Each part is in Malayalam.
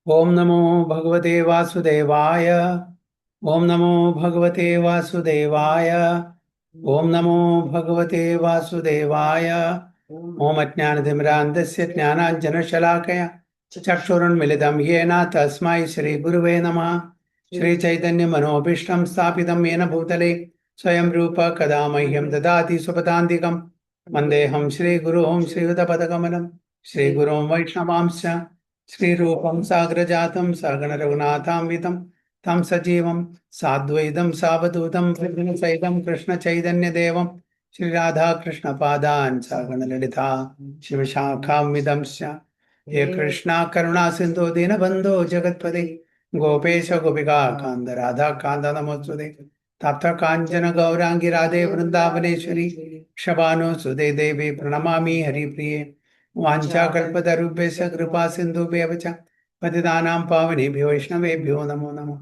ओम नमो भगवते वासुदेवाय। ओम नमो भगवते वासुदेवाय। ओम नमो भगवते वासुदेवाय। ओम अज्ञानतिमिरान्धस्य ज्ञानाञ्जनशलाकया चक्षुरुन्मिलितं येन तस्मै श्रीगुरुवे नमः। श्रीचैतन्यमनोभीष्टं स्थापितं येन भूतले स्वयं रूप कदा मह्यं ददाति स्वपदान्तिकं वन्देऽहं श्रीगुरुं श्रीयुतपदकमलं श्रीगुरुं वैष्णवांश्च श्रीरूपं साग्रजातं सगणरघुनाथान्वितं तं सजीवं साद्वैतं सावधूतं सहितं कृष्णचैतन्यदेवं श्रीराधाकृष्णपादान् सगणललिता शिवशाखान्वितंश्च हे कृष्णा करुणा सिन्धो दीनबन्धो जगत्पते गोपेश गोपिका कान्त राधा कान्त नमोस्तुते तप्त काञ्चन गौराङ्गी राधे वृन्दावनेश्वरी शबानुसुते देवी प्रणमामि हरिप्रिये वाञ्छाकल्पतरुभ्यश्च कृपा सिन्धुभ्यः च पतितानां पावनेभ्यो वैष्णवेभ्यो नमो नमः।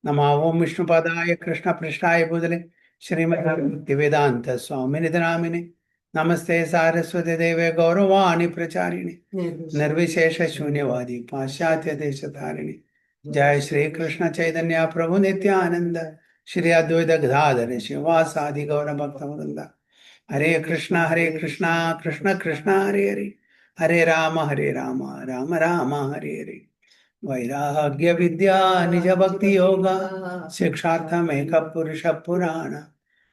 नमः ओं विष्णुपादाय कृष्णपृष्ठाय भूतले श्रीमद्भक्तिवेदान्त स्वामिनिधि नामिने नमस्ते सारस्वती देवे गौरवाणी प्रचारिणे निर्विशेष शून्यवादी पाश्चात्य देशधारिणे जय श्री कृष्ण चैतन्य प्रभु नित्यानंद श्री अद्वैत गदाधर शिवासादि गौर भक्तवृंद हरे कृष्णा कृष्ण कृष्ण हरे हरे हरे राम राम राम हरे हरे वैराग्य विद्या निज भक्ति योगा शिक्षार्थमेक पुरुष पुराण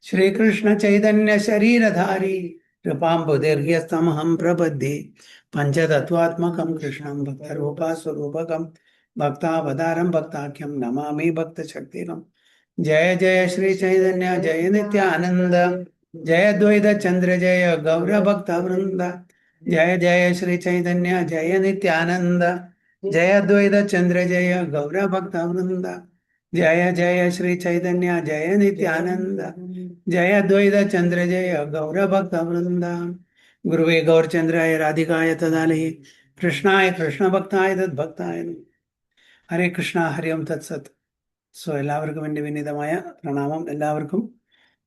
श्री कृष्ण चैतन्य शरीरधारी कृपाम्बुदीर्घ्यस्तमहं प्रपद्ये पंचतत्वात्मकं कृष्णं भक्तरूपा स्वरूपकं भक्तावतारं भक्ताख्यं नमामि भक्तशक्तिकम् जय जय श्री चैतन्य जय नित्यानंद जय द्वैत चंद्र जय गौर भक्त वृंद जय जय श्री चैतन्य जय नित्यानंद जय द्वैत चंद्र जय गौर भक्त वृंद जय जय श्री चैतन्य जय नित्यानंद जय द्वैत चंद्र जय गौर भक्त वृंद गुरुवे गौरचंद्राय राधिकाय तदालये कृष्णाय कृष्ण भक्ताय तद्भक्ताय हरे कृष्ण हरि ओम तत्सत എല്ലാവർക്കും എൻ്റെ വിനീതമായ പ്രണാമം. എല്ലാവർക്കും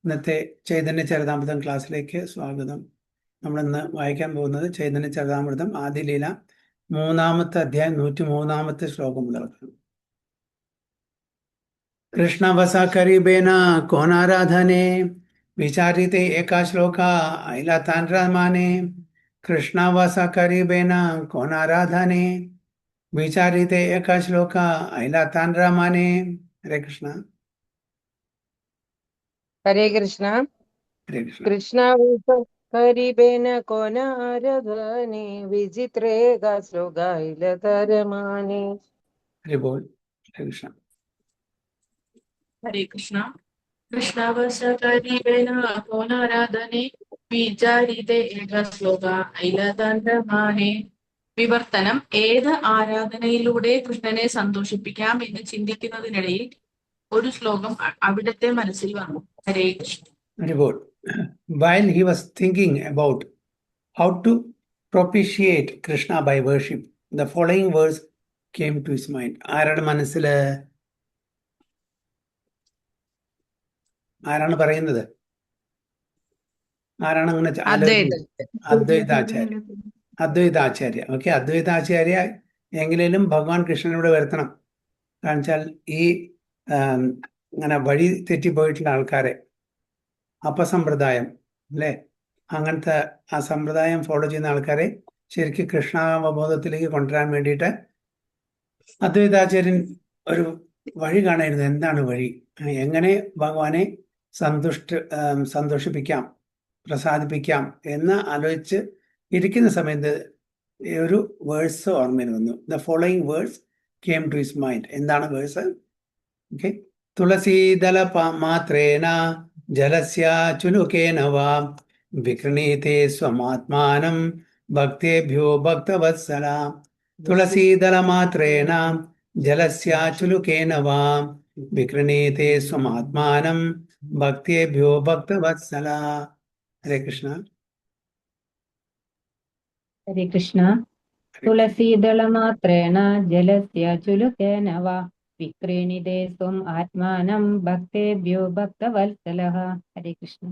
ഇന്നത്തെ ചൈതന്യ ചരിതാമൃതം ക്ലാസ്സിലേക്ക് സ്വാഗതം. നമ്മളിന്ന് വായിക്കാൻ പോകുന്നത് ചൈതന്യ ചരിതാമൃതം ആദിലീല 3-ാമത്തെ അധ്യായം 103-ാമത്തെ ശ്ലോകം മുതൽക്കാണ്. കൃഷ്ണവസ കരീബേന കോനാരാധനെ വിചാരിത്തെ ഏകാ ശ്ലോക ഐലതാൻ രമാനെ കൃഷ്ണവസ കരീബേന കോനാരാധനെ വിചാരിത്തെ ഏകാ ശ്ലോക ഐലതാൻ രമാനെ. ഹരേ കൃഷ്ണ. ഹരേ കൃഷ്ണ. ഹരേ കൃഷ്ണ. കൃഷ്ണ കരീബേന കോനാരധനെ വിചിത്രേക ശ്ലോകൈലതരമാനെ. ഹരി ബോൾ. ഹരേ കൃഷ്ണ. ഹരേ കൃഷ്ണ. കൃഷ്ണവശ കരീബേന കോനാരാധനെ വിചാരിതേ ഏക ശ്ലോക ഐലതന്ത്രമാനെ. വിവർത്തനം: ഏത് ആരാധനയിലൂടെ കൃഷ്ണനെ സന്തോഷിപ്പിക്കാം എന്ന് ചിന്തിക്കുന്നതിനിടയിൽ ഒരു ശ്ലോകം അവിടുത്തെ മനസ്സിൽ വന്നു. ഹരേ Krishna. Very good. While he was thinking about how to propitiate Krishna by worship, the following verse came to his mind. ആരാണ് മനസ്സില്? ആരാണ് പറയുന്നത്? ആരാണ് അങ്ങനെ അദ്വൈതാചാര്യ. അദ്വൈതാചാര്യ. ഓക്കെ, അദ്വൈതാചാര്യ എങ്ങനെയും ഭഗവാൻ കൃഷ്ണനോട് വരുത്തണം. കാരണം വെച്ചാൽ ഈ ഇങ്ങനെ വഴി തെറ്റിപ്പോയിട്ടുള്ള ആൾക്കാരെ, അപസമ്പ്രദായം അല്ലേ, അങ്ങനത്തെ ആ സമ്പ്രദായം ഫോളോ ചെയ്യുന്ന ആൾക്കാരെ ശരിക്കും കൃഷ്ണാവബോധത്തിലേക്ക് കൊണ്ടുവരാൻ വേണ്ടിയിട്ട് അദ്വൈതാചാര്യൻ ഒരു വഴി കാണായിരുന്നു. എന്താണ് വഴി? എങ്ങനെ ഭഗവാനെ സന്തോഷിപ്പിക്കാം, പ്രസാദിപ്പിക്കാം എന്ന് ആലോചിച്ച് ഇരിക്കുന്ന സമയത്ത് ഒരു വേഴ്സ് ഓർമ്മയിൽ വന്നു. The following verse came to his mind. എന്താണ് വേഴ്സ്? ഓക്കെ. തുളസീദല മാത്രേന ജലസ്യ ചുലുകേന വാ വിക്രണീതേ സ്വമാത്മാനം ഭക്തേഭ്യോ ഭക്തവത്സല. തുളസീദല മാത്രേന ജലസ്യ ചുലുകേന വാ വിക്രണീതേ സ്വമാത്മാനം ഭക്തേഭ്യോ ഭക്തവത്സല. ഹരേ കൃഷ്ണ. ഹരേ കൃഷ്ണ. തുളസീദളമാത്രേണ ജലസ്യ ചുലുകേന വാ വിക്രീണിതേ സ്വം ആത്മാനം ഭക്തേഭ്യോ ഭക്തവത്സലഃ. ഹരേ കൃഷ്ണ.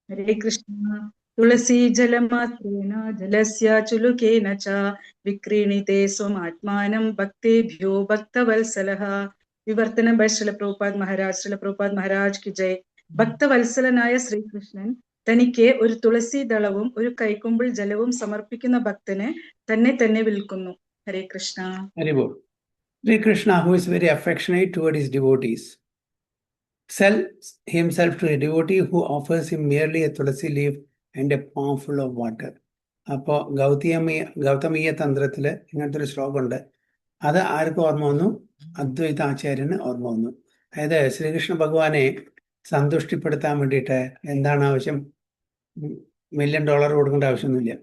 ഹരേ കൃഷ്ണ. തുളസീജലമാത്രേണ ജലസ്യ ചുലുകേന ച വിക്രീണിതേ സ്വമാത്മാനം ഭക്തേഭ്യോ ഭക്തവത്സലഃ. വിവർത്തനം ബൈ ശ്രീല പ്രഭുപാദ് മഹാരാജ് കി ജയ്. ഭക്തവത്സലനായ ശ്രീകൃഷ്ണൻ തനിക്ക് ഒരു തുളസി ദളവും ഒരു കൈക്കുമ്പിൾ ജലവും സമർപ്പിക്കുന്ന ഭക്തന് തന്നെ വിൽക്കുന്നു. ഹരേ Krishna. Haribol. Sri Krishna, who is very affectionate toward his devotees, sells himself to a devotee who offers him merely a tulasi leaf and a palm full of water. അപ്പോൾ ഗൗതമീയ തന്ത്രത്തിൽ ഇങ്ങനത്തെ ഒരു ശ്ലോകമുണ്ട്. അത് ആർക്ക് ഓർമ്മ വന്നു? അദ്വൈത ആചാര്യന് ഓർമ്മ വന്നു. അതായത് ശ്രീകൃഷ്ണ ഭഗവാനെ സന്തുഷ്ടിപ്പെടുത്താൻ വേണ്ടിയിട്ട് എന്താണ് ആവശ്യം? $1 million കൊടുക്കേണ്ട ആവശ്യമൊന്നുമില്ല.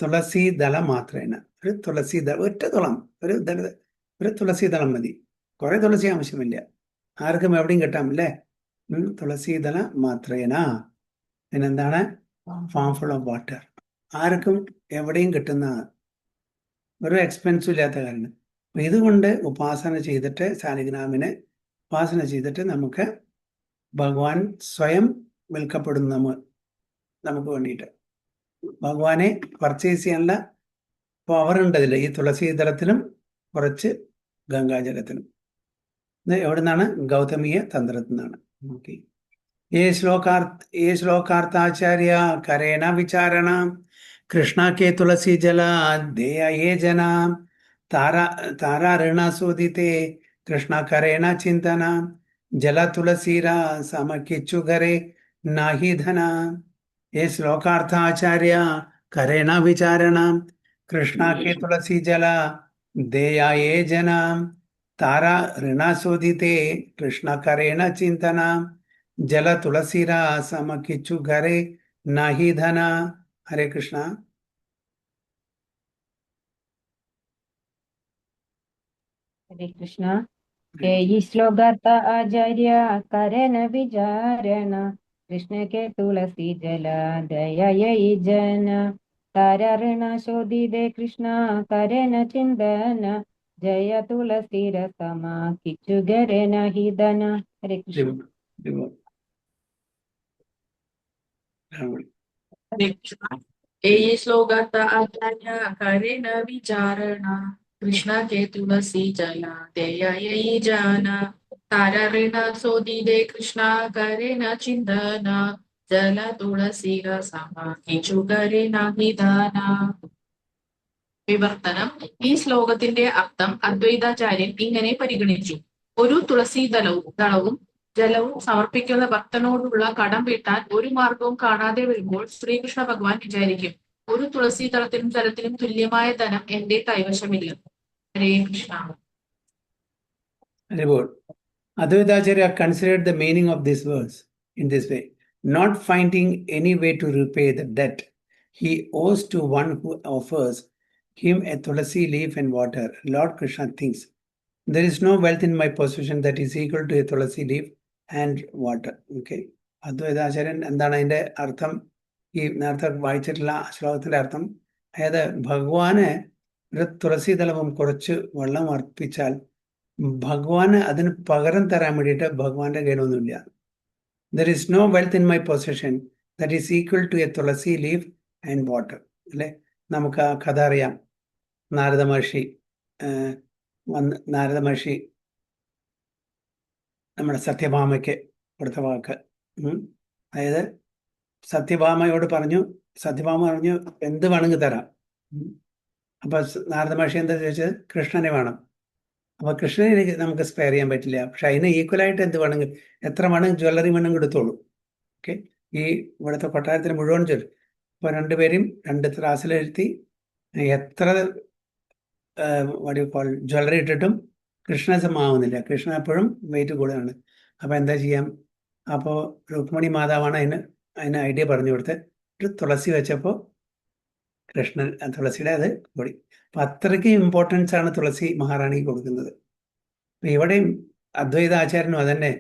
തുളസി ദളം മാത്രേന, ഒരു തുളസി ദളം, ഒറ്റ തുളം, ഒരു തുളസി ദളം മതി. കുറെ തുളസി ആവശ്യമില്ല. ആർക്കും എവിടെയും കിട്ടാം അല്ലേ? തുളസി ദള മാത്രേന. പിന്നെന്താണ്? Farm full of water. ആർക്കും എവിടെയും കിട്ടുന്ന ഒരു എക്സ്പെൻസും ഇല്ലാത്ത കാരണം. അപ്പൊ ഇതുകൊണ്ട് ഉപാസന ചെയ്തിട്ട് സാലിഗ്രാമിനെ ഉപാസന ചെയ്തിട്ട് നമുക്ക് ഭഗവാൻ സ്വയം വിൽക്കപ്പെടും. നമുക്ക് വേണ്ടിയിട്ട് ഭഗവാനെ പർച്ചേസ് ചെയ്യാനുള്ള പവർ ഉണ്ട് അതിൽ. ഈ തുളസി ദളത്തിലും കുറച്ച് ഗംഗാജലത്തിലും. ഇത് എവിടെ നിന്നാണ്? ഗൗതമീയ തന്ത്രത്തിൽ നിന്നാണ്. ഓക്കെ. ये श्लोकार्थाचार्य करेण विचारण कृष्ण के तुलसी जला देया ये जना तारा ऋण शोधिते कृष्ण करेण चिंतन जल तुलसीरा समकिच्छु घरे नाही धना. ये श्लोकार्थाचार्य करेण विचारण कृष्ण के तुलसी जला देया ये जना तारा ऋण शोधिते कृष्ण करेण चिंतन जल तुलसीरा समकिच्छु घरे नाही धना. हरे कृष्ण. ഹരേ കൃഷ്ണ. ഈ ശ്ലോകാർത്ഥ ആചാര്യ കരന വിചാരണ കൃഷ്ണ കെ തുളസി ജല ദയയൈ ജന താരണ ശോധിതേ കൃഷ്ണ കരന ചിന്തന ജയ തുളസി രസമ കിച്ചു ഗരെ നഹി ധന. ഹരേ കൃഷ്ണ. ये श्लोकार्थ आचार्य करेण विचारण कृष्ण के तुलसी जला देया ये जाना तारा ऋण शोधिते कृष्ण करेण चिंतन जल तुलसी रसम किछु करे नहि दाന. വിവർത്തനം. ഈ ശ്ലോകത്തിന്റെ അർത്ഥം അദ്വൈതാചാര്യൻ ഇങ്ങനെ പരിഗണിച്ചു: ഒരു തുളസി ദളവും ജലവും സമർപ്പിക്കുന്ന ഭക്തനോടുള്ള കടം വീട്ടാൻ ഒരു മാർഗവും കാണാതെ വരുമ്പോൾ ശ്രീകൃഷ്ണ ഭഗവാൻ വിചാരിക്കും, ഒരു തുളസി ദളത്തിനും ജലത്തിനും തുല്യമായ ധനം എന്റെ കൈവശമില്ല. ഹരേ Krishna. Advaitacharya considered the meaning of this verse in this way: not finding any way to repay the debt he owes to one who offers him a tulasi leaf and water, Lord Krishna thinks, there is no wealth in my possession that is equal to a tulasi leaf and water. Okay. അദ്വൈതാചാര്യൻ എന്താണ് അതിന്റെ അർത്ഥം? ഈ നേരത്തെ വായിച്ചിട്ടുള്ള ശ്ലോകത്തിന്റെ അർത്ഥം, അതായത് ഭഗവാന് ഒരു തുളസി ദളവും കുറച്ച് വെള്ളം അർപ്പിച്ചാൽ ഭഗവാന് അതിന് പകരം തരാൻ വേണ്ടിയിട്ട് ഭഗവാന്റെ കയ്യിലൊന്നുമില്ല. There is no wealth in my possession that is equal to a tulsi leaf and water. അല്ലെ, നമുക്ക് ആ കഥ അറിയാം. നാരദ മഹർഷി നമ്മുടെ സത്യഭാമയ്ക്ക് കൊടുത്ത വാക്ക്. അതായത് സത്യഭാമയോട് പറഞ്ഞു, സത്യഭാമ പറഞ്ഞു എന്ത് വേണമെങ്കിൽ തരാം. അപ്പൊ നാരദ മഹർഷി എന്താ ചോദിച്ചത്? കൃഷ്ണനെ വേണം. അപ്പൊ കൃഷ്ണനെ നമുക്ക് സ്പെയർ ചെയ്യാൻ പറ്റില്ല, പക്ഷെ അതിന് ഈക്വലായിട്ട് എന്ത് വേണമെങ്കിൽ, എത്ര വേണമെങ്കിൽ ജ്വല്ലറി വേണമെങ്കിൽ എടുത്തോളൂ. ഓക്കെ. ഈ ഇവിടുത്തെ കൊട്ടാരത്തിന് മുഴുവൻ ചൊല്ലും. അപ്പൊ രണ്ടുപേരും 2 ത്രാസിലെഴുത്തി എത്ര ജ്വല്ലറി ഇട്ടിട്ടും കൃഷ്ണ സമാവുന്നില്ല. കൃഷ്ണ എപ്പോഴും വെയിറ്റ് കൂടുതലാണ്. അപ്പൊ എന്താ ചെയ്യാം? അപ്പോൾ രുക്മിണി മാതാവാണ് അതിന് ഐഡിയ പറഞ്ഞു കൊടുത്ത് ഒരു തുളസി വെച്ചപ്പോൾ കൃഷ്ണൻ തുളസിയുടെ അത് കൂടി. അപ്പൊ അത്രയ്ക്ക് ഇമ്പോർട്ടൻസ് ആണ് തുളസി മഹാറാണി കൊടുക്കുന്നത്. അപ്പൊ ഇവിടെയും അദ്വൈതാചാര്യനും അതന്നെ,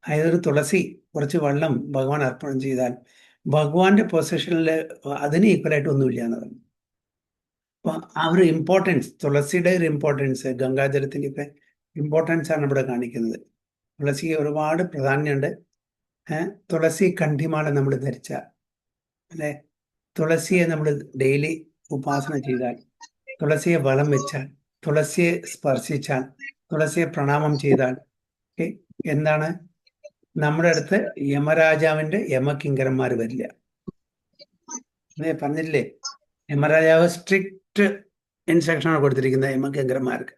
അതായത് ഒരു തുളസി കുറച്ച് വെള്ളം ഭഗവാൻ അർപ്പണം ചെയ്താൽ ഭഗവാന്റെ പൊസിഷനിൽ അതിന് ഈക്വലായിട്ട് ഒന്നുമില്ല എന്ന് പറഞ്ഞു. അപ്പൊ ആ ഒരു ഇമ്പോർട്ടൻസ്, തുളസിയുടെ ഒരു ഇമ്പോർട്ടൻസ്, ഗംഗാജലത്തിന്റെ ഒക്കെ ഇമ്പോർട്ടൻസ് ആണ് ഇവിടെ കാണിക്കുന്നത്. തുളസി ഒരുപാട് പ്രാധാന്യമുണ്ട്. തുളസി കണ്ഠിമാല നമ്മൾ ധരിച്ച അല്ലെ? തുളസിയെ നമ്മൾ ഡെയിലി ഉപാസന ചെയ്താൽ, തുളസിയെ വളം വെച്ചാൽ, തുളസിയെ സ്പർശിച്ചാൽ, തുളസിയെ പ്രണാമം ചെയ്താൽ എന്താണ്? നമ്മുടെ അടുത്ത് യമരാജാവിന്റെ യമകിങ്കരന്മാർ വരില്ല. അതെ, പറഞ്ഞില്ലേ? യമരാജാവ് സ്ട്രിക്റ്റ് ഇൻസ്ട്രക്ഷനാണ് കൊടുത്തിരിക്കുന്നത് യമകിങ്കരന്മാർക്ക്.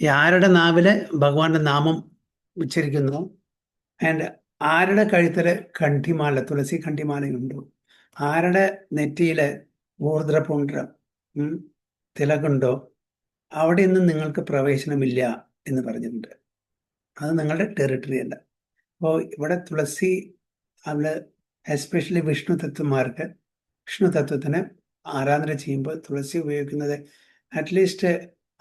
ഈ ആരുടെ നാവില് ഭഗവാന്റെ നാമം ഉച്ചരിക്കുന്നു, ആൻഡ് ആരുടെ കഴുത്തില് കണ്ഠിമാല, തുളസി കണ്ഠിമാലയുണ്ടോ, ആരുടെ നെറ്റിയില് ഊർദ്രപുണ്ഡ്രം തിലകുണ്ടോ, അവിടെ ഒന്നും നിങ്ങൾക്ക് പ്രവേശനമില്ല എന്ന് പറഞ്ഞിട്ടുണ്ട്. അത് നിങ്ങളുടെ ടെറിട്ടറി അല്ല. അപ്പോൾ ഇവിടെ തുളസി അവള് എസ്പെഷ്യലി വിഷ്ണു തത്വന്മാർക്ക്, വിഷ്ണു തത്വത്തിന് ആരാധന ചെയ്യുമ്പോൾ തുളസി ഉപയോഗിക്കുന്നത് അറ്റ്ലീസ്റ്റ്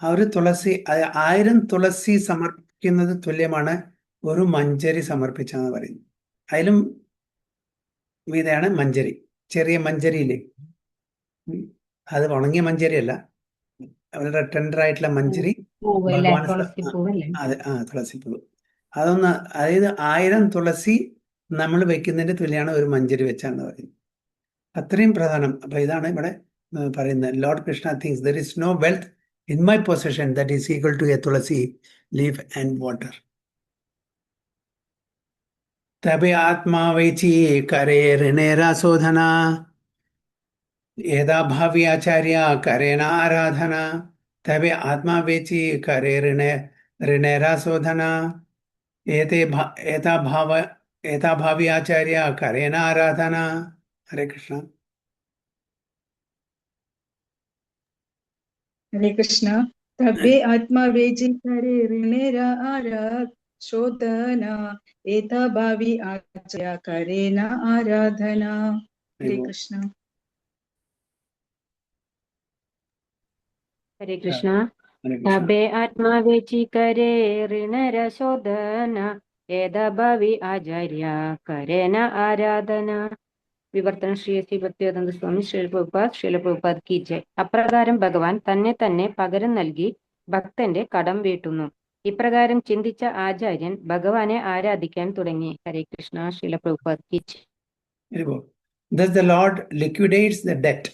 അവർ തുളസി 1000 തുളസി സമർപ്പിക്കുന്നത് തുല്യമാണ് ഒരു മഞ്ചരി സമർപ്പിച്ചെന്ന് പറയുന്നത്. അതിലും മീതെയാണ് മഞ്ചരി, ചെറിയ മഞ്ചരിയില്ലേ, അത് ഉണങ്ങിയ മഞ്ചരി അല്ല, വളരെ ടെൻഡർ ആയിട്ടുള്ള മഞ്ചരി പൂവല്ലേ, ഭഗവാൻ. തുളസിപ്പൂവല്ലേ? അതെ, തുളസിപ്പൂ. അതൊന്ന്, അതായത് 1000 തുളസി നമ്മൾ വെക്കുന്നതിന്റെ തുല്യമാണ് ഒരു മഞ്ചരി വെച്ചാന്ന് പറയുന്നത്. അത്രയും പ്രധാനം. അപ്പൊ ഇതാണ് ഇവിടെ പറയുന്നത്. Lord Krishna things there is no wealth in my possession that is equal to a tulsi leaf and water. തബെ ആത്മാവേച്ചി കരേ ഋണേരാശോധന, ഏതാ ഭാവി ആചാര്യ കരേണ ആരാധന. തബെ ആത്മാവേച്ചി കരേ ഋണേരാശോധന, ഏതാ ഭാവി ആചാര്യ കരേണ ആരാധന. ഹരേ കൃഷ്ണ. ഹരേ കൃഷ്ണ. തബേ ആത്മാവേജി കരേ ഋണേര ആരാധന, ഏതാ ഭാവി ആചാര്യ കരേണ ആരാധന. ഹരേ കൃഷ്ണ. ഹരേ കൃഷ്ണ. തബേ ആത്മാവേച്ചി കരേ ഋണരശോധന, ഏതാ ഭാവി ആചാര്യ കരേന ആരാധന. വിവർത്തനം ശ്രീ ശ്രീ ഭക്തിവേദാന്ത സ്വാമി ശീലപ്രഭുപാദ് കി ജയ്. അപ്രകാരം ഭഗവാൻ തന്നെ പകരം നൽകി ഭക്തന്റെ കടം വീട്ടുന്നു. ഇപ്രകാരം ചിന്തിച്ച ആചാര്യൻ ഭഗവാനെ ആരാധിക്കാൻ തുടങ്ങി. ഹരേ കൃഷ്ണ. ശീലപ്രഭുപാദ് കി ജയ്. Thus the Lord liquidates the debt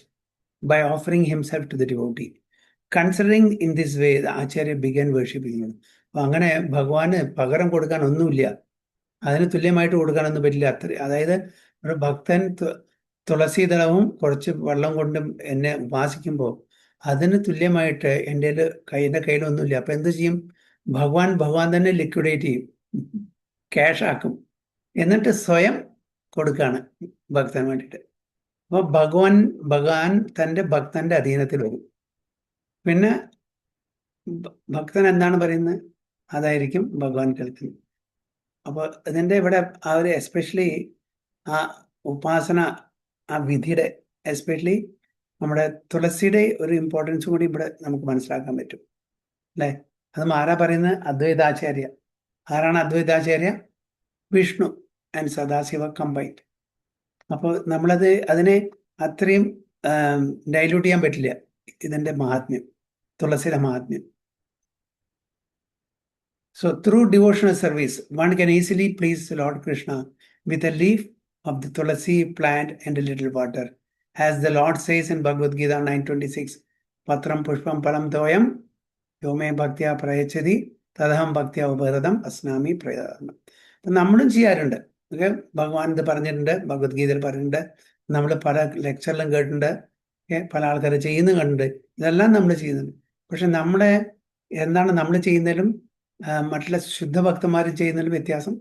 by offering himself to the devotee. Considering in this way, the Acharya began worshipping him. അപ്പൊ അങ്ങനെ ഭഗവാന് പകരം കൊടുക്കാൻ ഒന്നുമില്ല, അതിന് തുല്യമായിട്ട് കൊടുക്കാനൊന്നും പറ്റില്ല. അതായത് ഒരു ഭക്തൻ തുളസീദളവും കുറച്ച് വെള്ളം കൊണ്ടും എന്നെ ഉപാസിക്കുമ്പോൾ അതിന് തുല്യമായിട്ട് എൻ്റെ കയ്യിലൊന്നുമില്ല. അപ്പൊ എന്ത് ചെയ്യും? ഭഗവാൻ തന്നെ ലിക്വിഡേറ്റ് ചെയ്യും, ക്യാഷ് ആക്കും, എന്നിട്ട് സ്വയം കൊടുക്കാണ് ഭക്തന് വേണ്ടിയിട്ട്. അപ്പൊ ഭഗവാൻ തൻ്റെ ഭക്തന്റെ അധീനത്തിൽ വരും. പിന്നെ ഭക്തൻ എന്താണ് പറയുന്നത് അതായിരിക്കും ഭഗവാൻ കേൾക്കുന്നത്. അപ്പോൾ ഇതിൻ്റെ ഇവിടെ ആ ഒരു എസ്പെഷ്യലി ആ ഉപാസന, ആ വിധിയുടെ, എസ്പെഷ്യലി നമ്മുടെ തുളസിയുടെ ഒരു ഇമ്പോർട്ടൻസ് കൂടി ഇവിടെ നമുക്ക് മനസ്സിലാക്കാൻ പറ്റും, അല്ലേ? അതും ആരാ പറയുന്നത്? അദ്വൈതാചാര്യ. ആരാണ് അദ്വൈതാചാര്യ? Vishnu and Sadashiva combined. അപ്പോൾ അതിനെ അത്രയും ഡൈല്യൂട്ട് ചെയ്യാൻ പറ്റില്ല, ഇതിന്റെ മഹാത്മ്യം, തുളസിയുടെ മഹാത്മ്യം. So through devotional service, one can easily please Lord Krishna with a leaf of the tulasi plant and a little water. As the Lord says in Bhagavad Gita 9:26, Patram Pushpam Palam Toyam Yome Bhaktya Prayachadi Tadaham Bhaktya Ubharadam Asnami Prayadam. നമ്മളും ചെയ്യാറുണ്ട്. ഭഗവാൻ ഇത് പറഞ്ഞിട്ടുണ്ട്, ഭഗവത്ഗീതയിൽ പറഞ്ഞിട്ടുണ്ട്, നമ്മൾ പല ലെക്ചറിലും കേട്ടിട്ടുണ്ട്, പല ആൾക്കാർ ചെയ്യുന്നത് കണ്ടിട്ടുണ്ട്. ഇതെല്ലാം നമ്മൾ ചെയ്യുന്നുണ്ട്. പക്ഷെ എന്താണ് നമ്മൾ ചെയ്യുന്നതിലും മറ്റുള്ള ശുദ്ധഭക്തന്മാർ ചെയ്യുന്നതിലും വ്യത്യാസം?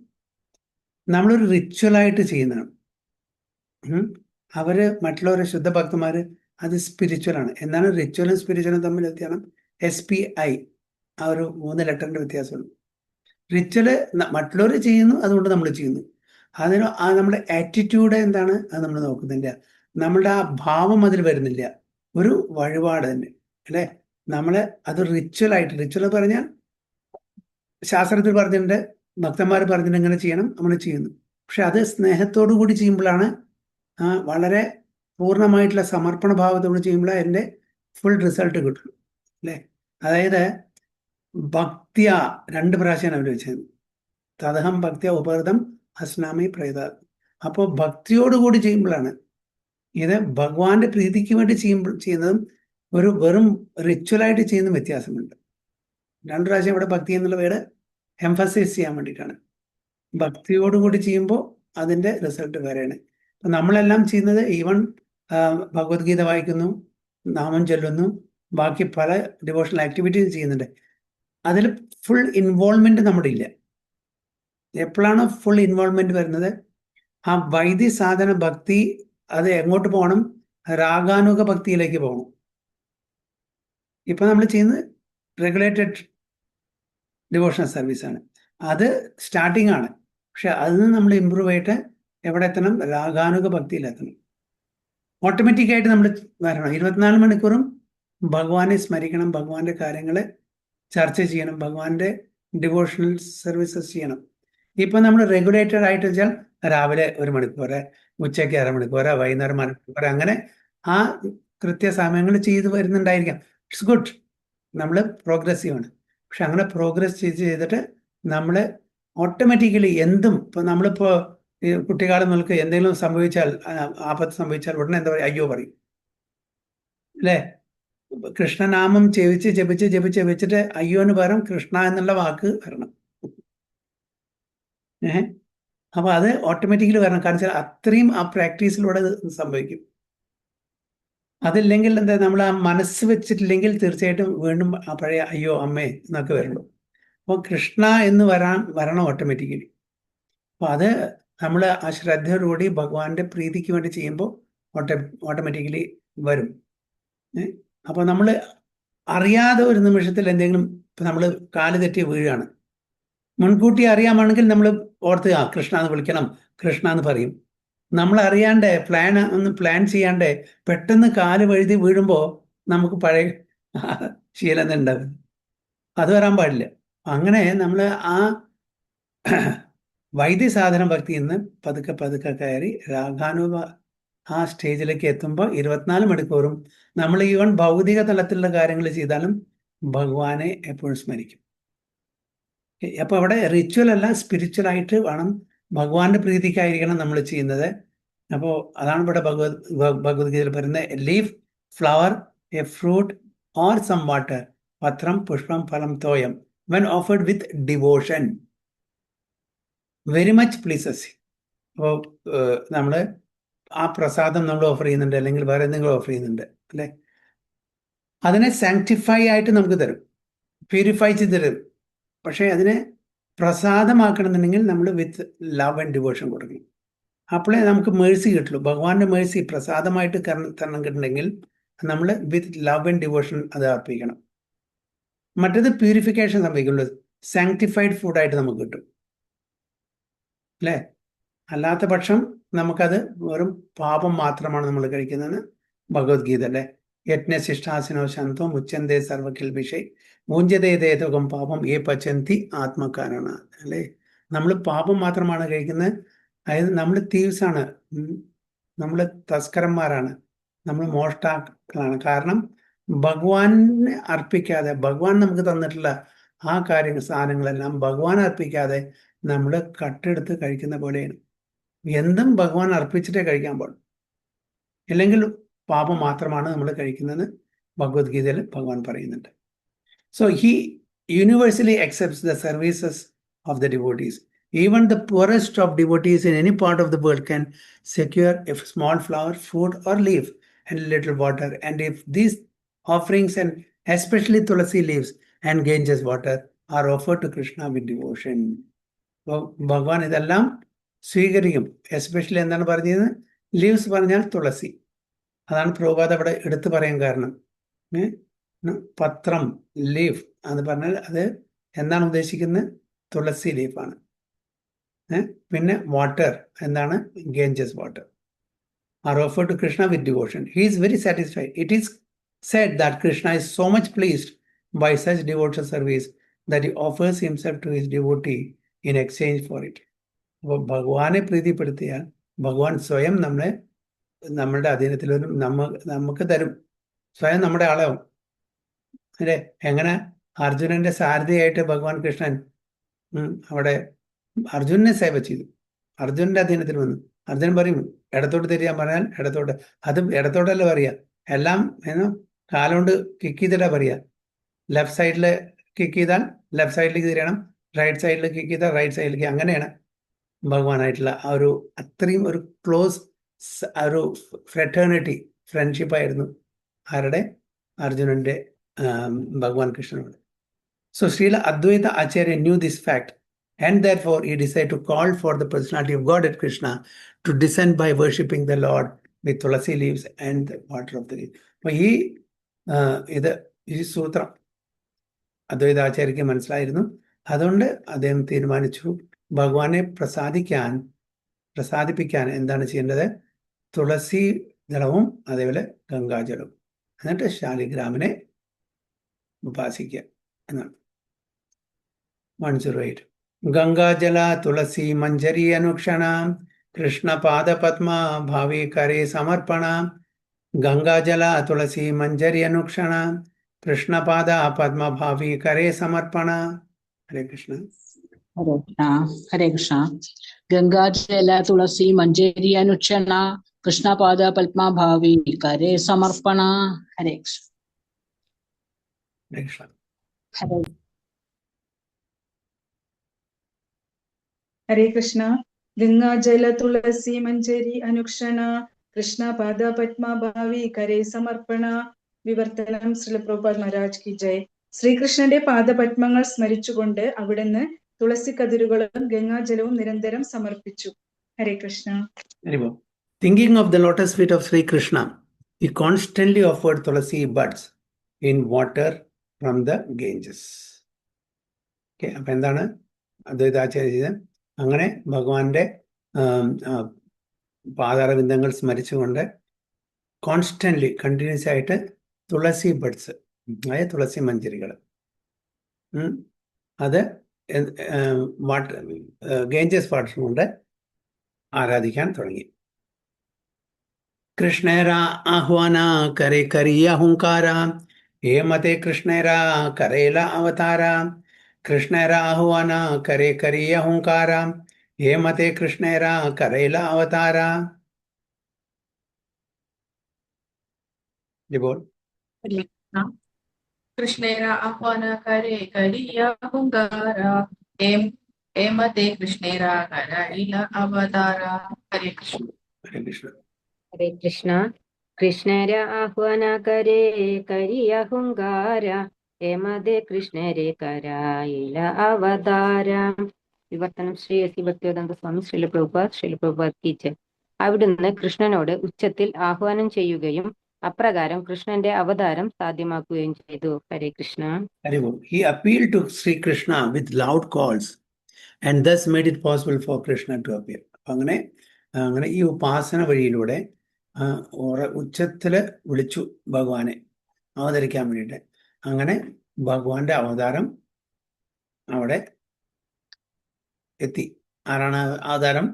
നമ്മളൊരു റിച്വലായിട്ട് ചെയ്യുന്നതാണ്. അവര് മറ്റുള്ളവരെ ശുദ്ധഭക്തന്മാര് അത് സ്പിരിച്വലാണ്. എന്താണ് റിച്വലും സ്പിരിച്വലും തമ്മിൽ വ്യത്യാസം? SPI, ആ ഒരു 3 ലെറ്ററിന്റെ വ്യത്യാസമുള്ളൂ. റിച്വല് മറ്റുള്ളവർ ചെയ്യുന്നു, അതുകൊണ്ട് നമ്മൾ ചെയ്യുന്നു. അതിന് നമ്മുടെ ആറ്റിറ്റ്യൂഡ് എന്താണ് അത് നമ്മൾ നോക്കുന്നില്ല. നമ്മളുടെ ആ ഭാവം അതിൽ വരുന്നില്ല. ഒരു വഴിപാട് തന്നെ, അല്ലേ? അത് റിച്വലായിട്ട്, റിച്വൽ പറഞ്ഞാൽ ശാസ്ത്രത്തിൽ പറഞ്ഞിട്ടുണ്ട്, ഭക്തന്മാർ പറഞ്ഞിട്ട് ഇങ്ങനെ ചെയ്യണം, നമ്മൾ ചെയ്യുന്നു. പക്ഷെ അത് സ്നേഹത്തോടു കൂടി ചെയ്യുമ്പോഴാണ്, വളരെ പൂർണ്ണമായിട്ടുള്ള സമർപ്പണ ഭാവത്തോട് ചെയ്യുമ്പോഴാണ് അതിൻ്റെ ഫുൾ റിസൾട്ട് കിട്ടും, അല്ലേ? അതായത് ഭക്തിയ 2 പ്രാവശ്യം അവർ വെച്ചത്, തദഹം ഭക്തിയ ഉപകൃതം അസ്നാമി പ്രേത. അപ്പോൾ ഭക്തിയോടുകൂടി ചെയ്യുമ്പോഴാണ് ഇത് ഭഗവാന്റെ പ്രീതിക്ക് വേണ്ടി ചെയ്യുന്നതും ഒരു വെറും റിച്വലായിട്ട് ചെയ്യുന്നതും വ്യത്യാസമുണ്ട്. 2 പ്രാവശ്യം ഇവിടെ ഭക്തി എന്നുള്ള വേർഡ് എംഫസൈസ് ചെയ്യാൻ വേണ്ടിയിട്ടാണ്. ഭക്തിയോടുകൂടി ചെയ്യുമ്പോൾ അതിൻ്റെ റിസൾട്ട് വേറെയാണ്. അപ്പം നമ്മളെല്ലാം ചെയ്യുന്നത് ഈവൻ ഭഗവത്ഗീത വായിക്കുന്നു, നാമം ചൊല്ലുന്നു, ബാക്കി പല ഡിവോഷണൽ ആക്ടിവിറ്റീസ് ചെയ്യുന്നുണ്ട്. അതിൽ ഫുൾ ഇൻവോൾവ്മെന്റ് നമ്മുടെ ഇല്ല. എപ്പോഴാണോ ഫുൾ ഇൻവോൾവ്മെന്റ് വരുന്നത്, ആ വൈദ്യ സാധന ഭക്തി അത് എങ്ങോട്ട് പോകണം? രാഗാനുക ഭക്തിയിലേക്ക് പോകണം. ഇപ്പൊ നമ്മൾ ചെയ്യുന്നത് റെഗുലേറ്റഡ് ഡിവോഷണൽ സർവീസാണ്. അത് സ്റ്റാർട്ടിംഗ് ആണ്. പക്ഷെ അതിൽ നിന്ന് നമ്മൾ ഇമ്പ്രൂവ് ആയിട്ട് എവിടെ എത്തണം? രാഗാനുക ഭക്തിയിലെത്തണം. ഓട്ടോമാറ്റിക്കായിട്ട് നമ്മൾ വരണം. 24 മണിക്കൂറും ഭഗവാനെ സ്മരിക്കണം, ഭഗവാന്റെ കാര്യങ്ങളെ ചർച്ച ചെയ്യണം, ഭഗവാന്റെ ഡിവോഷണൽ സർവീസസ് ചെയ്യണം. ഇപ്പൊ നമ്മൾ റെഗുലേറ്റഡ് ആയിട്ട് വെച്ചാൽ രാവിലെ 1 മണിക്കൂർ, ഉച്ചയ്ക്ക് 1/2 മണിക്കൂർ, വൈകുന്നേരം മണിക്കൂർ, അങ്ങനെ ആ കൃത്യസമയങ്ങൾ ചെയ്തു വരുന്നുണ്ടായിരിക്കാം. ഇറ്റ്സ് ഗുഡ്, നമ്മൾ പ്രോഗ്രസീവ് ആണ്. പക്ഷെ അങ്ങനെ പ്രോഗ്രസ് ചെയ്തിട്ട് നമ്മൾ ഓട്ടോമാറ്റിക്കലി എന്തും ഇപ്പൊ നമ്മളിപ്പോ കുട്ടിക്കാലം നമുക്ക് എന്തെങ്കിലും സംഭവിച്ചാൽ, ആപത്ത് സംഭവിച്ചാൽ ഉടനെ എന്താ പറയുക? അയ്യോ പറയും അല്ലേ? കൃഷ്ണനാമം ജപിച്ചിട്ട് അയ്യോന് പകരം കൃഷ്ണ എന്നുള്ള വാക്ക് വരണം. അപ്പൊ അത് ഓട്ടോമാറ്റിക്കലി വരണം. കാരണം വെച്ചാൽ അത്രയും ആ പ്രാക്ടീസിലൂടെ സംഭവിക്കും. അതില്ലെങ്കിൽ എന്താ, നമ്മൾ ആ മനസ്സ് വെച്ചിട്ടില്ലെങ്കിൽ തീർച്ചയായിട്ടും വീണ്ടും ആ പഴയ അയ്യോ അമ്മേ എന്നൊക്കെ വരുള്ളൂ. അപ്പോൾ കൃഷ്ണ എന്ന് വരണം ഓട്ടോമാറ്റിക്കലി. അപ്പൊ അത് നമ്മൾ ആ ശ്രദ്ധയോടുകൂടി ഭഗവാന്റെ പ്രീതിക്ക് വേണ്ടി ചെയ്യുമ്പോൾ ഓട്ടോമാറ്റിക്കലി വരും. അപ്പോൾ നമ്മൾ അറിയാതെ ഒരു നിമിഷത്തിൽ എന്തെങ്കിലും നമ്മൾ കാല് തെറ്റി വീഴുകയാണ്, മുൻകൂട്ടി അറിയാമാണെങ്കിൽ നമ്മൾ ഓർത്ത് കൃഷ്ണ എന്ന് വിളിക്കണം, കൃഷ്ണ എന്ന് പറയും. നമ്മൾ അറിയാണ്ട് പ്ലാൻ ചെയ്യാണ്ട് പെട്ടെന്ന് കാല് വഴുതി വീഴുമ്പോൾ നമുക്ക് പഴയ ശീലം ഉണ്ടാവും. അത് വരാൻ പാടില്ല. അങ്ങനെ നമ്മൾ ആ വൈദ്യസാധന ഭക്തിയിൽ നിന്ന് പതുക്കെ കയറി രാഗാനുഭ ആ സ്റ്റേജിലേക്ക് എത്തുമ്പോൾ 24 മണിക്കൂറും നമ്മൾ ഈവൻ ഭൗതിക തലത്തിലുള്ള കാര്യങ്ങൾ ചെയ്താലും ഭഗവാനെ എപ്പോഴും സ്മരിക്കും. അപ്പൊ അവിടെ റിച്വൽ അല്ല, സ്പിരിച്വൽ ആയിട്ട് വേണം, ഭഗവാന്റെ പ്രീതിക്കായിരിക്കണം നമ്മൾ ചെയ്യുന്നത്. അപ്പോൾ അതാണ് ഇവിടെ ഭഗവത്ഗീതയിൽ പറയുന്നത്, leaf, flower, a fruit or some water, പത്രം, പുഷ്പം, ഫലം, തോയം, when offered with devotion very much pleases. അപ്പോൾ നമ്മൾ ആ പ്രസാദം നമ്മൾ ഓഫർ ചെയ്യുന്നുണ്ട്, അല്ലെങ്കിൽ വേറെ എന്തെങ്കിലും ഓഫർ ചെയ്യുന്നുണ്ട് അല്ലേ, അതിനെ സാങ്ക്ടിഫൈ ആയിട്ട് നമുക്ക് തരും, പ്യൂരിഫൈ ചെയ്ത് തരും. പക്ഷേ അതിനെ പ്രസാദമാക്കണമെന്നുണ്ടെങ്കിൽ നമ്മൾ വിത്ത് ലവ് ആൻഡ് ഡിവോഷൻ കൊടുക്കണം. അപ്പോഴേ നമുക്ക് മേഴ്സി കിട്ടുള്ളൂ. ഭഗവാന്റെ മേഴ്സി പ്രസാദമായിട്ട് തരണം കിട്ടണമെങ്കിൽ നമ്മൾ വിത്ത് ലവ് ആൻഡ് ഡിവോഷൻ അത് അർപ്പിക്കണം. മറ്റേത് പ്യൂരിഫിക്കേഷൻ സംഭവിക്കുള്ളൂ, സാങ്ക്ടിഫൈഡ് ഫുഡായിട്ട് നമുക്ക് കിട്ടും അല്ലേ. അല്ലാത്ത പക്ഷം നമുക്കത് വെറും പാപം മാത്രമാണ് നമ്മൾ കഴിക്കുന്നതെന്ന് ഭഗവത്ഗീത അല്ലേ. യജ്ഞശിഷ്ടാസിനോ ശാന്തോ മുച്ചന്തേ സർവകിൽഭിഷേ മൂഞ്ചതേതേതകം പാപം ഏ പചന്തി ആത്മകാരണ അല്ലേ. നമ്മൾ പാപം മാത്രമാണ് കഴിക്കുന്നത്. അതായത് നമ്മൾ തീവ്സാണ്, നമ്മൾ തസ്കരന്മാരാണ്, നമ്മൾ മോഷ്ടാക്കളാണ്. കാരണം ഭഗവാനെ അർപ്പിക്കാതെ, ഭഗവാൻ നമുക്ക് തന്നിട്ടുള്ള ആ സാധനങ്ങളെല്ലാം ഭഗവാൻ അർപ്പിക്കാതെ നമ്മൾ കട്ടെടുത്ത് കഴിക്കുന്ന പോലെയാണ്. എന്തും ഭഗവാൻ അർപ്പിച്ചിട്ടേ കഴിക്കാൻ പാടും, ഇല്ലെങ്കിൽ പാപം മാത്രമാണ് നമ്മൾ കഴിക്കുന്നതെന്ന് ഭഗവത്ഗീതയിൽ ഭഗവാൻ പറയുന്നുണ്ട്. So he universally accepts the services of the devotees. Even the poorest of devotees in any part of the world can secure a small flower, fruit or leaf and a little water. And if these offerings, and especially tulasi leaves and Ganges water, are offered to Krishna with devotion, so Bhagavan ഇതെല്ലാം സ്വീകരിക്കും. എസ്പെഷ്യലി എന്താണ് പറഞ്ഞത്? ലീവ്സ് പറഞ്ഞാൽ തുളസി. അതാണ് പ്രഭുപാദ് അവിടെ എടുത്തു പറയാൻ കാരണം. പത്രം, ലീഫ് എന്ന് പറഞ്ഞാൽ അത് എന്താണ് ഉദ്ദേശിക്കുന്നത്? തുളസി ലീഫാണ്. പിന്നെ വാട്ടർ എന്താണ്? ഗേഞ്ചസ് water are offered to Krishna with devotion. He is very satisfied. It is said that Krishna is so much pleased by such devotional service that he offers himself to his devotee in exchange for it. അപ്പോൾ ഭഗവാനെ പ്രീതിപ്പെടുത്തിയാൽ ഭഗവാൻ സ്വയം നമ്മളുടെ അധീനത്തിൽ വരും, നമുക്ക് തരും, സ്വയം നമ്മുടെ ആളാവും അല്ലേ. എങ്ങനെ അർജുനന്റെ സാരഥിയായിട്ട് ഭഗവാൻ കൃഷ്ണൻ അവിടെ അർജുനനെ സേവ ചെയ്തു, അർജുനന്റെ അധീനത്തിൽ വന്നു. അർജുനൻ പറയും ഇടത്തോട്ട് തിരിയാൻ പറഞ്ഞാൽ ഇടത്തോട്ട്, അതും ഇടത്തോട്ടല്ല പറയാ, എല്ലാം കാലുകൊണ്ട് കിക്ക് ചെയ്തിട്ടാ പറയാ. ലെഫ്റ്റ് സൈഡിൽ കിക്ക് ചെയ്താൽ ലെഫ്റ്റ് സൈഡിലേക്ക് തിരിയണം, റൈറ്റ് സൈഡിൽ കിക്ക് ചെയ്താൽ റൈറ്റ് സൈഡിലേക്ക്. അങ്ങനെയാണ് ഭഗവാനായിട്ടുള്ള ആ ഒരു അത്രയും ഒരു ക്ലോസ് ഒരു ഫ്രെറ്റേണിറ്റി, ഫ്രണ്ട്ഷിപ്പായിരുന്നു ആരുടെ? അർജുനന്റെ ഭഗവാൻ കൃഷ്ണനോട്. So Srila Advaita Acharya knew this fact, and therefore he decided to call for the personality of Godhead Krishna to descend by worshipping the Lord with tulasi leaves and the water of the leaf. അപ്പോൾ ഈ സൂത്രം അദ്വൈത ആചാര്യക്ക് മനസ്സിലായിരുന്നു. അതുകൊണ്ട് അദ്ദേഹം തീരുമാനിച്ചു ഭഗവാനെ പ്രസാദിപ്പിക്കാൻ എന്താണ് ചെയ്യേണ്ടത്? തുളസി ജലവും അതേപോലെ ഗംഗാജലവും, എന്നിട്ട് ശാലിഗ്രാമനെ ഉപാസിക്കുക എന്നാണ്. 108. ഗംഗാജല തുളസി മഞ്ജരി അനുക്ഷണ കൃഷ്ണപാദ പത്മ ഭാവി കരേ സമർപ്പണ. ഗംഗാജല തുളസി മഞ്ജരി അനുക്ഷണ കൃഷ്ണപാദ പത്മ ഭാവി കരേ സമർപ്പണ. ഹരേ കൃഷ്ണ. ഹരേ കൃഷ്ണ. ഹരേ കൃഷ്ണ. ഗംഗാജല തുളസി മഞ്ജരി അനുക്ഷണ കൃഷ്ണപാദ പത്മഭാവി കരേ സമർപ്പണ. ഹരേ കൃഷ്ണ. ഹരേ കൃഷ്ണ. ഹരേ ഹരേ കൃഷ്ണ. ഗംഗാജല തുളസി മഞ്ജരി അനുക്ഷണ കൃഷ്ണപാദ പത്മഭാവി കരേ സമർപ്പണ. വിവർത്തനം ശ്രീല പ്രഭുപാദ് മഹാരാജ് കി ജയ്. ശ്രീകൃഷ്ണന്റെ പാദപത്മങ്ങൾ സ്മരിച്ചുകൊണ്ട് അവിടുന്ന് തുളസി കതിരുകളും ഗംഗാജലവും നിരന്തരം സമർപ്പിച്ചു. ഹരേ Krishna. Thinking of the lotus feet of Sri Krishna, he constantly offered tulasi buds in water from the Ganges. അപ്പൊ എന്താണ് അദ്വൈതാചാര്യ ചെയ്തത്? അങ്ങനെ ഭഗവാന്റെ പാദാരവിന്ദങ്ങൾ സ്മരിച്ചുകൊണ്ട് കോൺസ്റ്റന്റ്ലി കണ്ടിന്യൂസ് ആയിട്ട് തുളസി ബഡ്സ്, അതായത് തുളസി മഞ്ജരികൾ, അത് ഗേഞ്ചസ് വാട്ടർ കൊണ്ട് ആരാധിക്കാൻ തുടങ്ങി. കൃഷ്ണേര ആഹ്വാന കരേ കരിയ ഹുങ്കാര ഹേ മതേ കൃഷ്ണേര കരേല അവതാര. കൃഷ്ണേര ആഹ്വാന കരേ കരിയ ഹുങ്കാര ഹേ മതേ കൃഷ്ണേര കരേല അവതാര. കൃഷ്ണേര ആഹ്വാന കരേ കരിയ ഹുങ്കാര ഹേ മതേ കൃഷ്ണേര കരേല അവതാര. ഹരേ കൃഷ്ണ. ഹരേ കൃഷ്ണ. ഹരേ കൃഷ്ണ. കൃഷ്ണര ആഹ്വാന കരേ കരിയ ഹുങ്കാര ഹേമദേ കൃഷ്ണരെ കരായില അവതാര. വിവർത്തനം ശ്രീ എസ് ഭക്തിവേദാന്ത സ്വാമി ശ്രീല പ്രഭുപാദ് കി ജയ്. അവിടുന്ന് കൃഷ്ണനോട് ഉച്ചത്തിൽ ആഹ്വാനം ചെയ്യുകയും അപ്രകാരം കൃഷ്ണന്റെ അവതാരം സാധ്യമാക്കുകയും ചെയ്തു. ഹരേ Krishna. He appealed to Sri Krishna with loud calls and thus made it possible for Krishna to appear. അങ്ങനെ ഈ ഉപാസന വഴിയിലൂടെ ഉച്ചത്തില് വിളിച്ചു ഭഗവാനെ അവതരിക്കാൻ വേണ്ടിയിട്ട്. അങ്ങനെ ഭഗവാന്റെ അവതാരം അവിടെ എത്തി. ആരാണ് അവതാരം?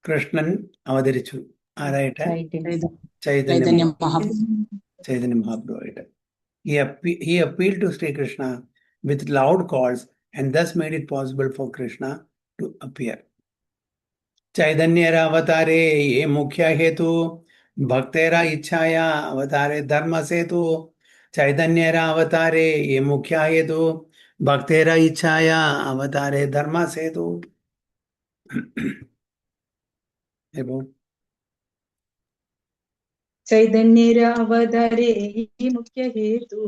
കൃഷ്ണൻ അവതരിച്ചു. ആരായിട്ട്? Chaitanya മഹാപ്രഭുവായിട്ട്. He appealed to Sri Krishna with loud calls and thus made it possible for Krishna to appear. चैतन्येरा अवतारे ये मुख्य हेतु भक्तेरा इच्छाया अवतारे धर्म सेतु. चैतन्येरा अवतारे ये मुख्य हेतु भक्तेरा इच्छाया अवतारे धर्म सेतु. ചൈതന്യേര അവതാരേ ഈ മുഖ്യ ഹേതു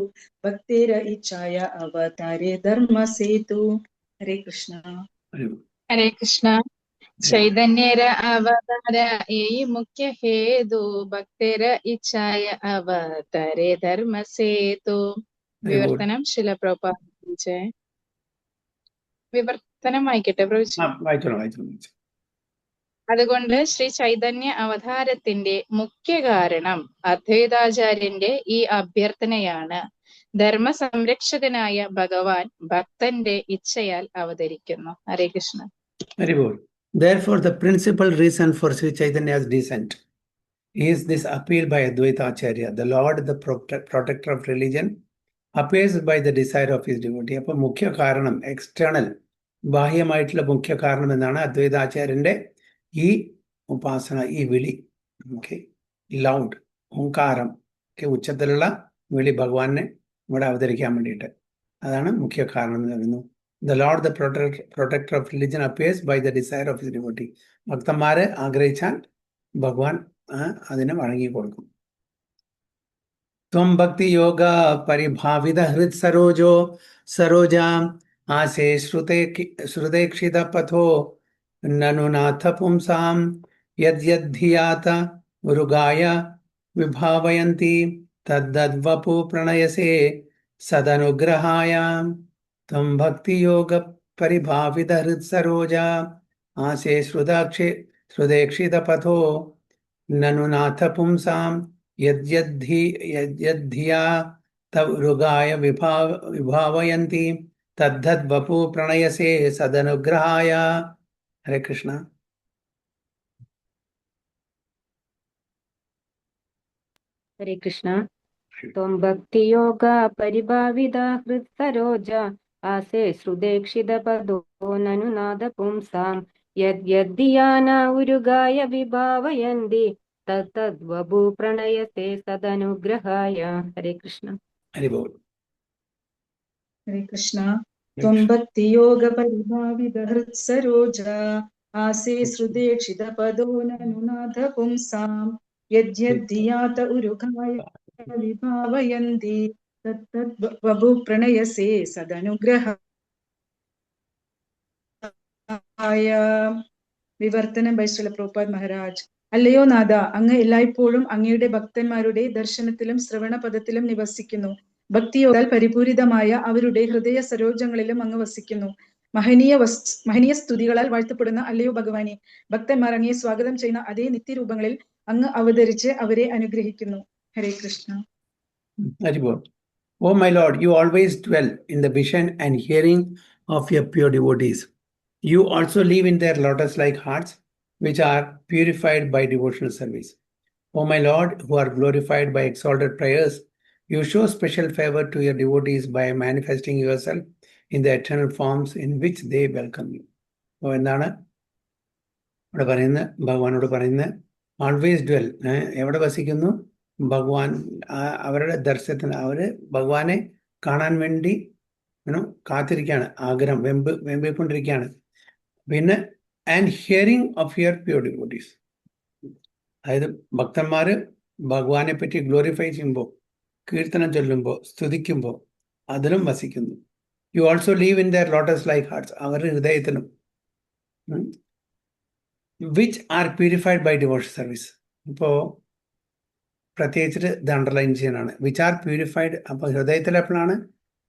ഭക്തേര ഇച്ഛായ അവതാരേ ധർമ്മ സേതു. ഹരേ കൃഷ്ണ. ഹരേ കൃഷ്ണ. ചൈതന്യര അവതാര ഈ മുഖ്യ ഹേതു ഭക്തര ഇച്ഛായ അവതാരേ ധർമ്മ സേതു. വിവർത്തനം ശില പ്രഭുപാദ്. വിവർത്തനം വായിക്കട്ടെ പ്രഭുജി? അതുകൊണ്ട് ശ്രീ ചൈതന്യ അവതാരത്തിന്റെ മുഖ്യ കാരണം അദ്വൈതാചാര്യന്റെ ഈ അഭ്യർത്ഥനയാണ്. ധർമ്മ സംരക്ഷകനായ ഭഗവാൻ ഭക്തന്റെ ഇച്ഛയാൽ അവതരിക്കുന്നു. ഹരേ Krishna. Very good. Therefore, the principal reason for Sri Chaitanya's descent is this appeal by Advaita Acharya. The Lord, the protector of religion, appears by the desire of his devotee. അപ്പോൾ മുഖ്യ കാരണം, എക്സ്റ്റേണൽ ബാഹ്യമായിട്ടുള്ള മുഖ്യ കാരണം എന്നാണ് അദ്വൈതാചാര്യന്റെ ഈ ഉപാസന, ഈ വിളി, ഓക്കെ, ലൗഡ്, ഓങ്കാരം, ഒക്കെ ഉച്ചത്തിലുള്ള വിളി ഭഗവാനെ ഇവിടെ അവതരിക്കാൻ വേണ്ടിയിട്ട്. അതാണ് മുഖ്യ കാരണം എന്ന് പറയുന്നു. The Lord, the protector of religion, appears by the desire of his devotee. ഭക്തന്മാരെ ആഗ്രഹിച്ചാൽ ഭഗവാൻ അതിനെ വഴങ്ങി കൊടുക്കും. ത്വം ഭക്തി യോഗ പരിഭാവിത ഹൃത് സരോജോ സരോജാം ആസേ ശ്രുതേക്ഷിത പഥോ നനുനാഥ പുംസാം യദ്യദ്ധിയാത ഉരുഗായ വിഭാവയന്തി തദ്വപു പ്രണയസേ സദനുഗ്രഹായ. ത്വം ഭക്തി യോഗ പരിഭാവിത ഹൃത് സരോജാ ആസേ ശ്രുതേക്ഷിത പഥോ നനുനാഥ പുംസാം യദ്യദ്ധിയാ തവൃഗായ വിഭാവയന്തി തദ്വപു പ്രണയസേ സദനുഗ്രഹായ. ഹരേ കൃഷ്ണ. ഹരേ കൃഷ്ണ. ത്വം ഭക്തിയോഗ പരിഭാവിത ഹൃത്സരോജ ആസേ ശ്രുതേക്ഷിത പദോ നനുനാദ പുംസാം യദ്യദ്ധിയാന ഉരുഗായ വിഭാവയന്തി തദ്വപു പ്രണയസേ സദനുഗ്രഹായ. ഹരേ കൃഷ്ണ. ഹരി ബോൾ. ഹരേ കൃഷ്ണ. ത്വം ഭക്തി യോഗ പരിഭാവിത ഹൃത്സരോജ ആസേ ശ്രുതേക്ഷിത പദോ നനുനാഥ പുംസാം യദ്യദ്ധിയാത ഉരുഗായ വിഭാവയന്തി തദ്വപു പ്രണയസേ സദനുഗ്രഹായ. വിവർത്തനം ബൈ ശ്രീല പ്രഭുപാദ് മഹാരാജ്. അല്ലയോ നാഥ, അങ്ങ് എല്ലായ്പ്പോഴും അങ്ങയുടെ ഭക്തന്മാരുടെ ദർശനത്തിലും ശ്രവണപദത്തിലും നിവസിക്കുന്നു. ഭക്തിയോടാൽ പരിപൂരിതമായ അവരുടെ ഹൃദയ സരോജങ്ങളിലും അങ്ങ് വസിക്കുന്നു. മഹനീയ സ്തുതികളാൽ വാഴ്ത്തപ്പെടുന്ന അല്ലയോ ഭഗവാനെ, ഭക്തന്മാർ അങ്ങയെ സ്വാഗതം ചെയ്യുന്ന അതേ നിത്യരൂപങ്ങളിൽ അങ്ങ് അവതരിച്ച് അവരെ അനുഗ്രഹിക്കുന്നു. ഹരേ കൃഷ്ണ. ഹരി ബോൾ. Oh my Lord, you always dwell in the vision and hearing of your pure devotees. You also live in their lotus-like hearts, which are purified by devotional service. O my Lord, who are glorified by exalted prayers, you show special favor to your devotees by manifesting yourself in the eternal forms in which they welcome you. അപ്പോൾ എന്താണ് ഇവിടെ പറയുന്നത്? ഭഗവാനോട് പറയുന്നത് ആൾവേസ് ഡ്വെൽ, എവിടെ വസിക്കുന്നു? ഭഗവാൻ. അവരുടെ ദർശനത്തിന് അവർ ഭഗവാനെ കാണാൻ വേണ്ടി കാത്തിരിക്കുകയാണ്, ആഗ്രഹം വെമ്പിക്കൊണ്ടിരിക്കുകയാണ്. പിന്നെ and hearing of your pure devotees, അതായത് ഭക്തന്മാർ ഭഗവാനെ പറ്റി ഗ്ലോറിഫൈ ചെയ്യുമ്പോൾ, കീർത്തനം ചൊല്ലുമ്പോൾ, സ്തുതിക്കുമ്പോൾ അതിലും വസിക്കുന്നു. You also live in their lotus like hearts, അവരുടെ ഹൃദയത്തിലും, which are purified by devotion service. ഇപ്പോൾ പ്രത്യേകിച്ചിട്ട് ഇത് അണ്ടർലൈൻ ചെയ്യാനാണ്. Which are purified. അപ്പോൾ ഹൃദയത്തിൽ എപ്പോഴാണ്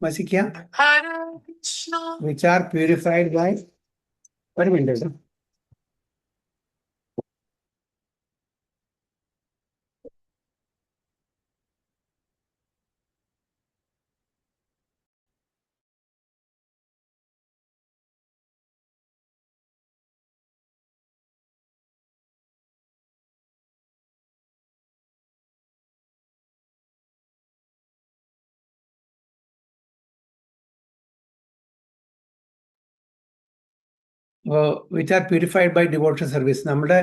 വസിക്കുക? വിച്ച് ആർ പ്യൂരിഫൈഡ് ബൈ, ഒരു minute, which are purified by devotion service. നമ്മുടെ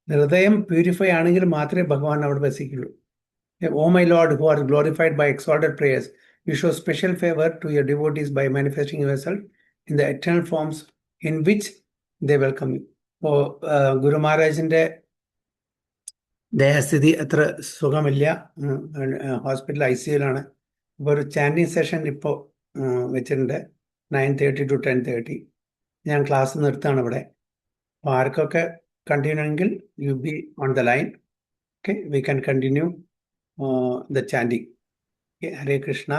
ഹൃദയം പ്യൂരിഫൈ ആണെങ്കിൽ മാത്രമേ ഭഗവാൻ അവിടെ വസിക്കുള്ളൂ. Oh my lord, who are glorified by exalted prayers, you show special favour to your devotees by manifesting your self in the eternal forms in which they welcome you. ഇപ്പോൾ ഗുരു മഹാരാജിൻ്റെ ദേഹസ്ഥിതി അത്ര സുഖമില്ല, ഹോസ്പിറ്റൽ ICUലാണ്. ഇപ്പോൾ ഒരു ചാൻഡിങ് സെഷൻ ഇപ്പോൾ വെച്ചിട്ടുണ്ട് 9:30 to 10:30. ഞാൻ ക്ലാസ് നിർത്താണ് ഇവിടെ. അപ്പോൾ ആർക്കൊക്കെ കണ്ടിന്യൂ എങ്കിൽ you be on the line. Okay, we can continue the chanting. Hare Krishna.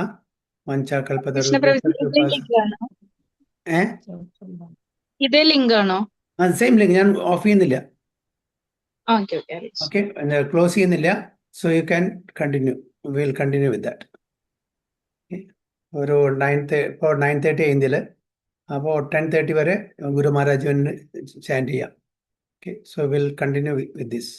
ഇതേ ലിങ്ക് ആണോ? Same link. ഞാൻ ഓഫ് ചെയ്യുന്നില്ല, ഓക്കെ, ക്ലോസ് ചെയ്യുന്നില്ല. So you can continue, will continue with that. ഒരു 9:30 അయింതിൽ, അപ്പോൾ 10:30 വരെ ഗുരു മഹാരാജുവിന് ചാൻഡ് ചെയ്യാം. Okay, so will continue with this.